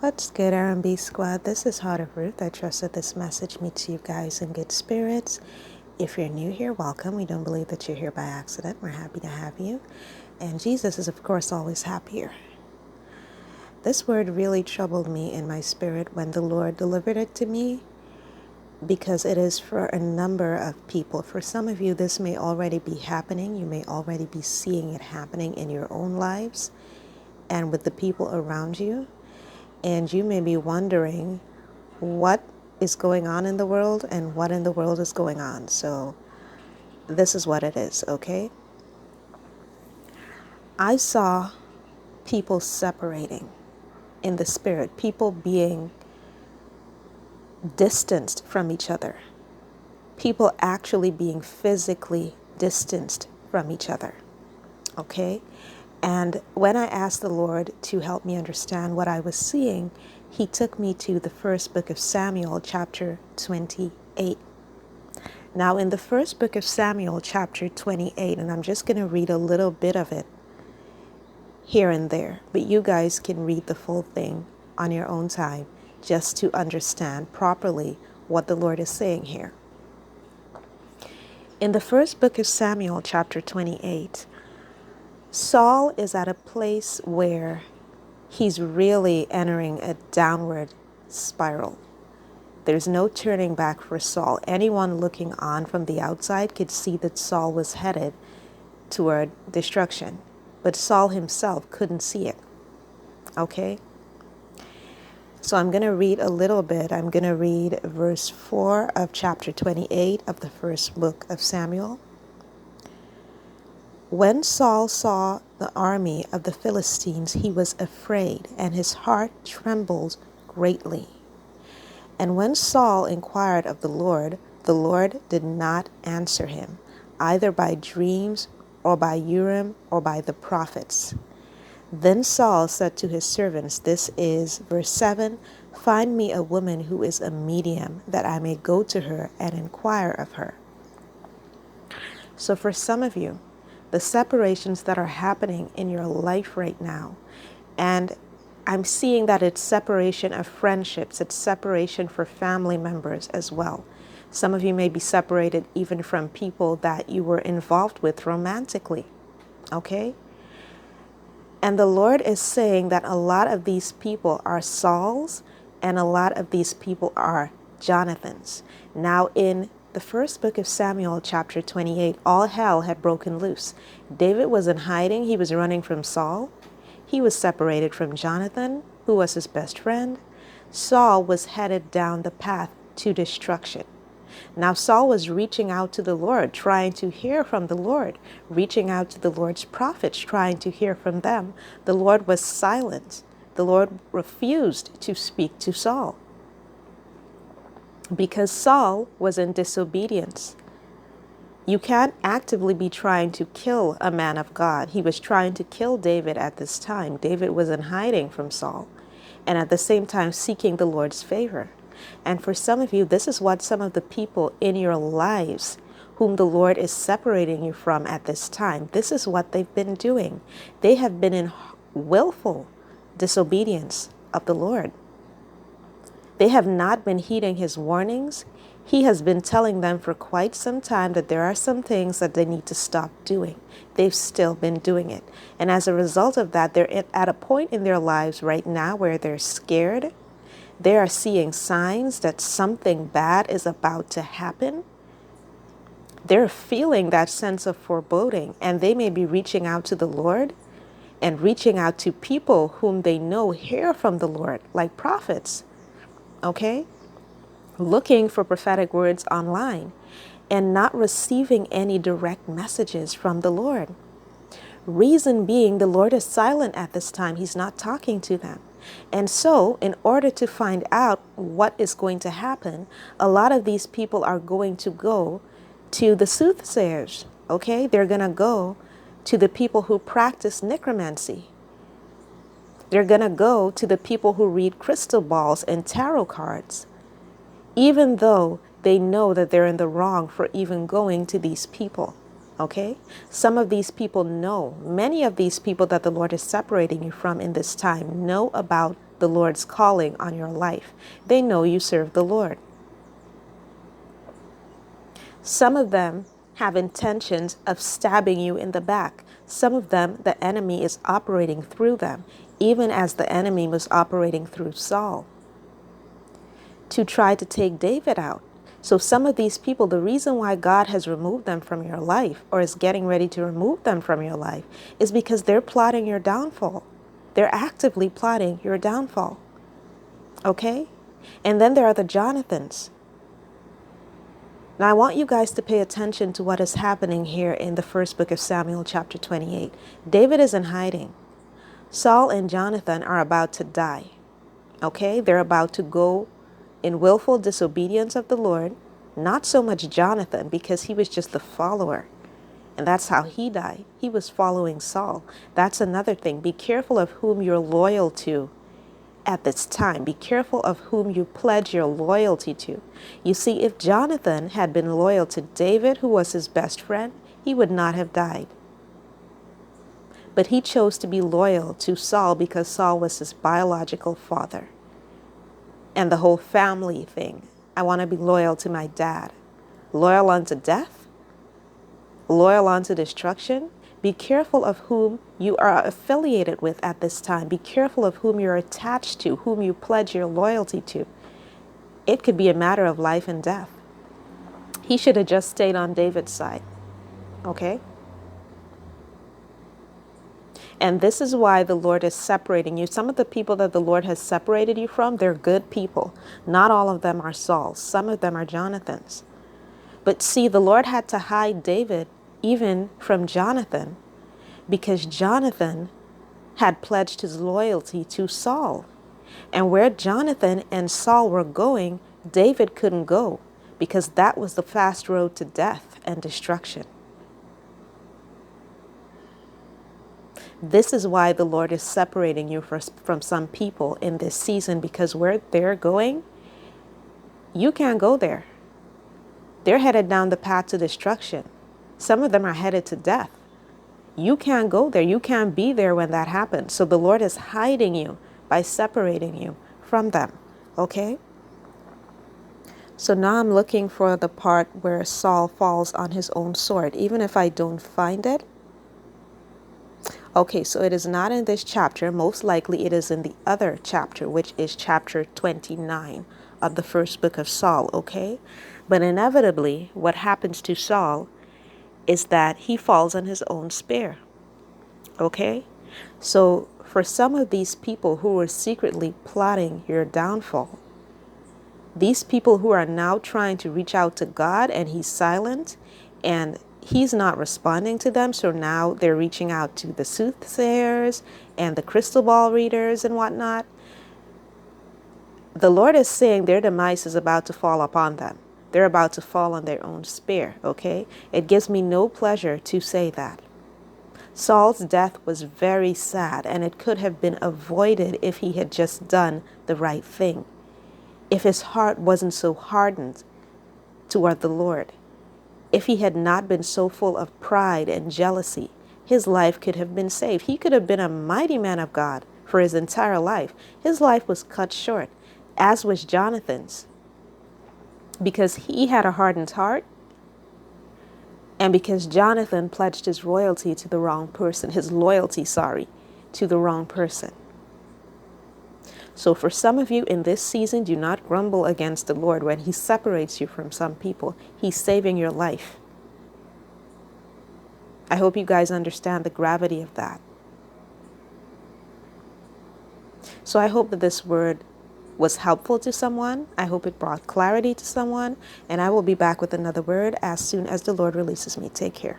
What's good, R&B squad? This is Heart of Ruth. I trust that this message meets you guys in good spirits. If you're new here, welcome. We don't believe that you're here by accident. We're happy to have you. And Jesus is, of course, always happier. This word really troubled me in my spirit when the Lord delivered it to me, because it is for a number of people. For some of you, this may already be happening. You may already be seeing it happening in your own lives and with the people around you. And you may be wondering what is going on in the world and what in the world is going on. So this is what it is, okay? I saw people separating in the spirit, people being distanced from each other, people actually being physically distanced from each other, okay? And when I asked the Lord to help me understand what I was seeing, He took me to the first book of Samuel, chapter 28. Now, in the first book of Samuel, chapter 28, and I'm just going to read a little bit of it here and there, but you guys can read the full thing on your own time just to understand properly what the Lord is saying here. In the first book of Samuel, chapter 28, Saul is at a place where he's really entering a downward spiral. There's no turning back for Saul. Anyone looking on from the outside could see that Saul was headed toward destruction, but Saul himself couldn't see it. Okay? So I'm going to read a little bit. I'm going to read verse 4 of chapter 28 of the first book of Samuel. When Saul saw the army of the Philistines, he was afraid, and his heart trembled greatly. And when Saul inquired of the Lord did not answer him, either by dreams or by Urim or by the prophets. Then Saul said to his servants, this is verse 7, find me a woman who is a medium, that I may go to her and inquire of her. So for some of you, the separations that are happening in your life right now, and I'm seeing that it's separation of friendships, it's separation for family members as well. Some of you may be separated even from people that you were involved with romantically, okay? And the Lord is saying that a lot of these people are Sauls and a lot of these people are Jonathans. Now in the first book of Samuel, chapter 28, all hell had broken loose. David was in hiding. He was running from Saul. He was separated from Jonathan, who was his best friend. Saul was headed down the path to destruction. Now Saul was reaching out to the Lord, trying to hear from the Lord, reaching out to the Lord's prophets, trying to hear from them. The Lord was silent. The Lord refused to speak to Saul, because Saul was in disobedience. You can't actively be trying to kill a man of God. He was trying to kill David at this time. David was in hiding from Saul and at the same time seeking the Lord's favor. And for some of you, this is what some of the people in your lives whom the Lord is separating you from at this time, this is what they've been doing. They have been in willful disobedience of the Lord. They have not been heeding His warnings. He has been telling them for quite some time that there are some things that they need to stop doing. They've still been doing it. And as a result of that, they're at a point in their lives right now where they're scared. They are seeing signs that something bad is about to happen. They're feeling that sense of foreboding, and they may be reaching out to the Lord and reaching out to people whom they know hear from the Lord, like prophets. Okay? Looking for prophetic words online and not receiving any direct messages from the Lord. Reason being, the Lord is silent at this time. He's not talking to them. And so, in order to find out what is going to happen, a lot of these people are going to go to the soothsayers, okay? They're going to go to the people who practice necromancy. They're going to go to the people who read crystal balls and tarot cards, even though they know that they're in the wrong for even going to these people. Okay? Some of these people know, many of these people that the Lord is separating you from in this time know about the Lord's calling on your life. They know you serve the Lord. Some of them have intentions of stabbing you in the back. Some of them, the enemy is operating through them, even as the enemy was operating through Saul, to try to take David out. So some of these people, the reason why God has removed them from your life, or is getting ready to remove them from your life, is because they're plotting your downfall. They're actively plotting your downfall. Okay? And then there are the Jonathans. Now I want you guys to pay attention to what is happening here in the first book of Samuel, chapter 28. David is in hiding. Saul and Jonathan are about to die. Okay? They're about to go in willful disobedience of the Lord. Not so much Jonathan, because he was just the follower. And that's how he died. He was following Saul. That's another thing. Be careful of whom you're loyal to at this time. Be careful of whom you pledge your loyalty to. You see, if Jonathan had been loyal to David, who was his best friend, he would not have died. But he chose to be loyal to Saul because Saul was his biological father. And the whole family thing. I want to be loyal to my dad. Loyal unto death? Loyal unto destruction? Be careful of whom you are affiliated with at this time. Be careful of whom you're attached to, whom you pledge your loyalty to. It could be a matter of life and death. He should have just stayed on David's side. Okay? And this is why the Lord is separating you. Some of the people that the Lord has separated you from, they're good people. Not all of them are Sauls. Some of them are Jonathans. But see, the Lord had to hide David even from Jonathan, because Jonathan had pledged his loyalty to Saul. And where Jonathan and Saul were going, David couldn't go, because that was the fast road to death and destruction. This is why the Lord is separating you from some people in this season, because where they're going, you can't go there. They're headed down the path to destruction. Some of them are headed to death. You can't go there. You can't be there when that happens. So the Lord is hiding you by separating you from them. Okay? So now I'm looking for the part where Saul falls on his own sword. Even if I don't find it. Okay, so it is not in this chapter. Most likely it is in the other chapter, which is chapter 29 of the first book of Saul. Okay? But inevitably, what happens to Saul is that he falls on his own spear. Okay? So for some of these people who were secretly plotting your downfall, these people who are now trying to reach out to God and he's silent and he's not responding to them, so now they're reaching out to the soothsayers and the crystal ball readers and whatnot. The Lord is saying their demise is about to fall upon them. They're about to fall on their own spear, okay? It gives me no pleasure to say that. Saul's death was very sad, and it could have been avoided if he had just done the right thing. If his heart wasn't so hardened toward the Lord. If he had not been so full of pride and jealousy, his life could have been saved. He could have been a mighty man of God for his entire life. His life was cut short, as was Jonathan's. Because he had a hardened heart, and because Jonathan pledged his loyalty to the wrong person, to the wrong person. So for some of you in this season, do not grumble against the Lord when he separates you from some people. He's saving your life. I hope you guys understand the gravity of that. So I hope that this word was helpful to someone. I hope it brought clarity to someone. And I will be back with another word as soon as the Lord releases me. Take care.